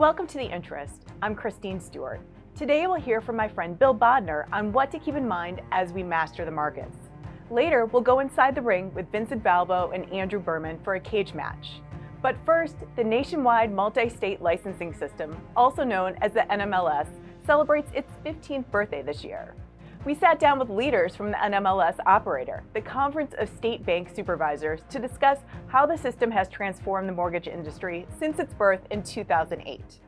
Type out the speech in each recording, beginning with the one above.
Welcome to The Interest. I'm Christine Stewart. Today we'll hear from my friend Bill Bodnar on what to keep in mind as we master the markets. Later, we'll go inside the ring with Vincent Valvo and Andrew Berman for a cage match. But first, the nationwide multi-state licensing system, also known as the NMLS, celebrates its 15th birthday this year. We sat down with leaders from the NMLS operator, the Conference of State Bank Supervisors, to discuss how the system has transformed the mortgage industry since its birth in 2008.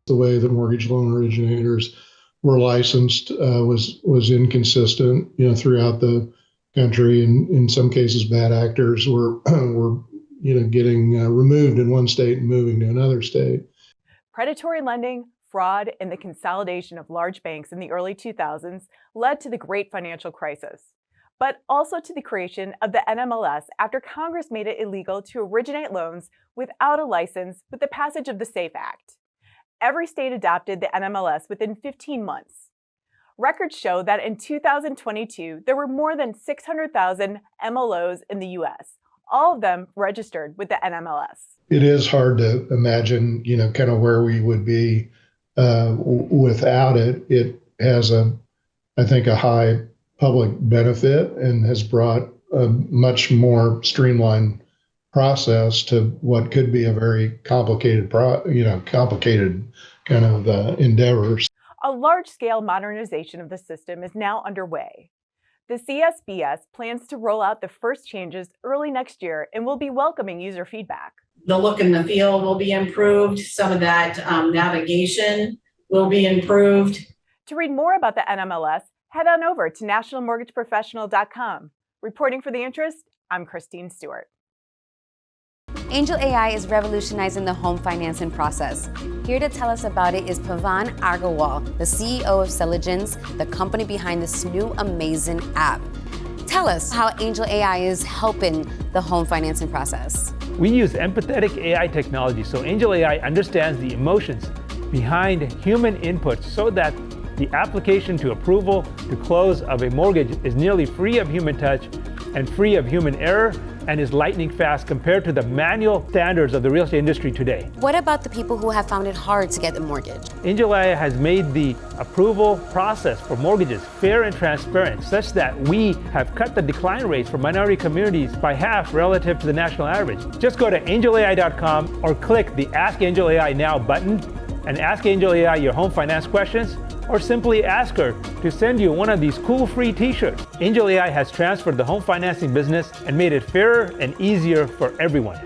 The way that mortgage loan originators were licensed was inconsistent, throughout the country, and in some cases, bad actors were getting removed in one state and moving to another state. Predatory lending, fraud, and the consolidation of large banks in the early 2000s led to the Great Financial Crisis, but also to the creation of the NMLS after Congress made it illegal to originate loans without a license with the passage of the SAFE Act. Every state adopted the NMLS within 15 months. Records show that in 2022, there were more than 600,000 MLOs in the U.S., all of them registered with the NMLS. It is hard to imagine, kind of where we would be without it. It has I think, a high public benefit and has brought a much more streamlined process to what could be a very complicated kind of endeavors. A large-scale modernization of the system is now underway. The CSBS plans to roll out the first changes early next year and will be welcoming user feedback. The look and the feel will be improved. Some of that navigation will be improved. To read more about the NMLS, head on over to nationalmortgageprofessional.com. Reporting for The Interest, I'm Christine Stewart. Angel AI is revolutionizing the home financing process. Here to tell us about it is Pavan Agarwal, the CEO of Celigence, the company behind this new amazing app. Tell us how Angel AI is helping the home financing process. We use empathetic AI technology, so Angel AI understands the emotions behind human inputs so that the application to approval to close of a mortgage is nearly free of human touch and free of human error, and is lightning fast compared to the manual standards of the real estate industry today. What about the people who have found it hard to get the mortgage? Angel AI has made the approval process for mortgages fair and transparent, such that we have cut the decline rates for minority communities by half relative to the national average. Just go to angelai.com or click the Ask Angel AI Now button and ask Angel AI your home finance questions, or simply ask her to send you one of these cool free t-shirts. Angel AI has transferred the home financing business and made it fairer and easier for everyone.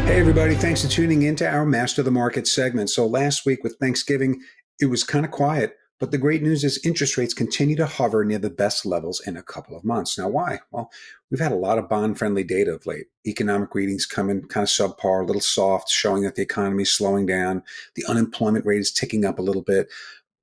Hey everybody, thanks for tuning in to our Master the Market segment. So last week with Thanksgiving, it was kind of quiet, but the great news is interest rates continue to hover near the best levels in a couple of months. Now why? Well, we've had a lot of bond-friendly data of late. Economic readings come in kind of subpar, a little soft, showing that the economy is slowing down. The unemployment rate is ticking up a little bit.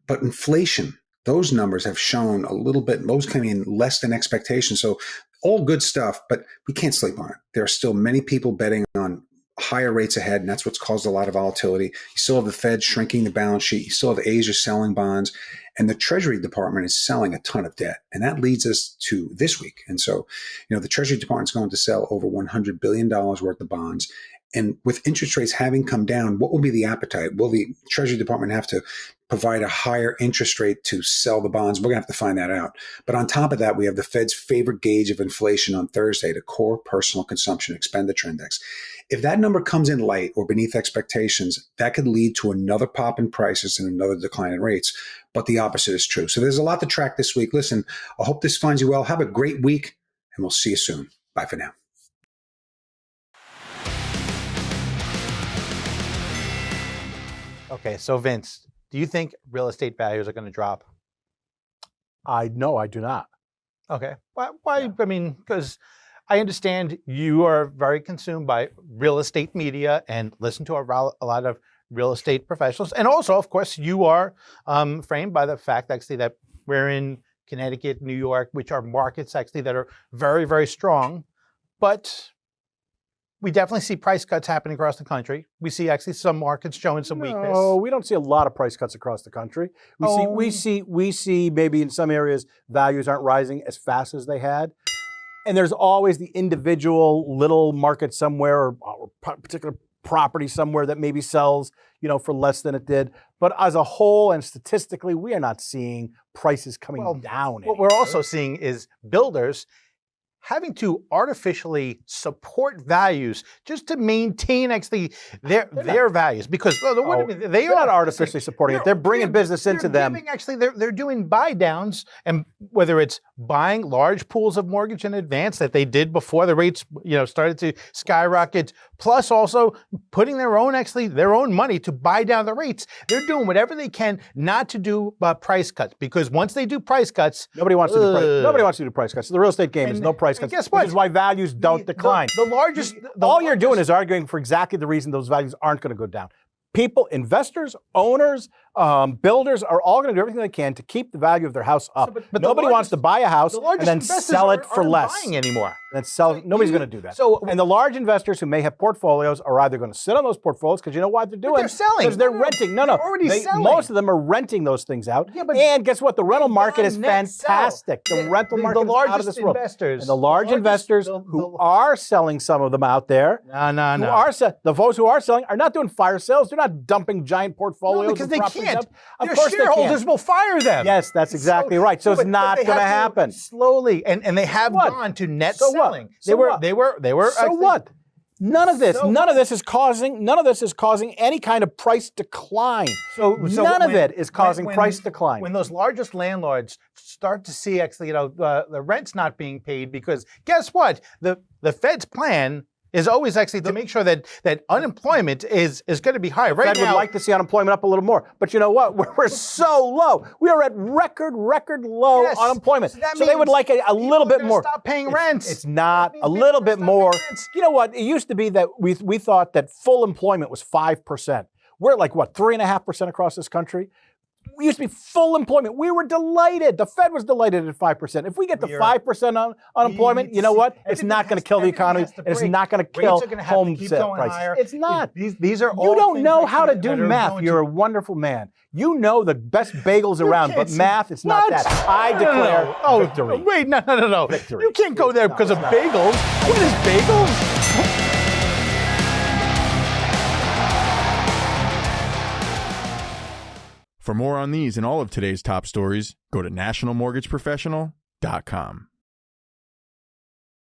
But inflation, those numbers have shown a little bit, those coming in less than expectations. So all good stuff, but we can't sleep on it. There are still many people betting on higher rates ahead, and that's what's caused a lot of volatility. You still have the Fed shrinking the balance sheet. You still have Asia selling bonds, and the Treasury Department is selling a ton of debt. And that leads us to this week. And so, the Treasury Department is going to sell over $100 billion worth of bonds. And with interest rates having come down, what will be the appetite? Will the Treasury Department have to provide a higher interest rate to sell the bonds? We're going to have to find that out. But on top of that, we have the Fed's favorite gauge of inflation on Thursday, the Core Personal Consumption Expenditure Index. If that number comes in light or beneath expectations, that could lead to another pop in prices and another decline in rates. But the opposite is true. So there's a lot to track this week. Listen, I hope this finds you well. Have a great week, and we'll see you soon. Bye for now. Okay, so Vince, do you think real estate values are going to drop? No, I do not. Okay. Why? Yeah. I mean, because I understand you are very consumed by real estate media and listen to a lot of real estate professionals. And also, of course, you are framed by the fact, actually, that we're in Connecticut, New York, which are markets, actually, that are very, very strong. But we definitely see price cuts happening across the country. We see actually some markets showing some weakness. No, we don't see a lot of price cuts across the country. We see maybe in some areas values aren't rising as fast as they had. And there's always the individual little market somewhere or particular property somewhere that maybe sells, for less than it did. But as a whole and statistically, we are not seeing prices coming down. What we're also seeing is builders having to artificially support values just to maintain actually their values, because they are not artificially supporting it. They're bringing business into them. They're doing buy downs, and whether it's buying large pools of mortgage in advance that they did before the rates started to skyrocket, plus also putting their own money to buy down the rates. They're doing whatever they can not to do price cuts, because once they do price cuts, nobody wants to do price cuts. The real estate game is no price cuts. Guess what? Which is why values don't decline. All you're doing is arguing for exactly the reason those values aren't going to go down. People, investors, owners, builders are all going to do everything they can to keep the value of their house up. But nobody wants to buy a house and then sell it for less. Buying anymore. Nobody's going to do that. And the large investors who may have portfolios are either going to sit on those portfolios because you know why they're doing? They're selling. Because they're renting. They're already selling. Most of them are renting those things out. Yeah, and guess what? The rental market is fantastic. The rental market is out of this world. And the large investors who are selling some of them out there, the folks who are selling are not doing fire sales. They're not dumping giant portfolios. Because they can't. Of course shareholders will fire them. Yes, that's exactly right. So it's not going to happen. Slowly, and they have gone to net selling. They were. So what? None of this is causing any kind of price decline. None of it is causing price decline. When those largest landlords start to see the rent's not being paid, because guess what? The Fed's plan is always to make sure that unemployment is going to be high. Right now, the Fed would like to see unemployment up a little more. But you know what? We're so low. We are at record low unemployment. So they would like a little bit more. Stop paying rents. It's not a little bit more. You know what? It used to be that we thought that full employment was 5%. We're at 3.5% across this country. We used to be full employment. We were delighted. The Fed was delighted at 5%. If we get to 5% unemployment, you know what? It's not going to kill the economy. It's not going to kill home sale prices. It's not. These are all. You don't know how to do math. You're a wonderful man. You know the best bagels around, but math, it's not that. I declare victory. Wait, no. Victory. You can't go there because of bagels. What is bagels? For more on these and all of today's top stories, go to nationalmortgageprofessional.com.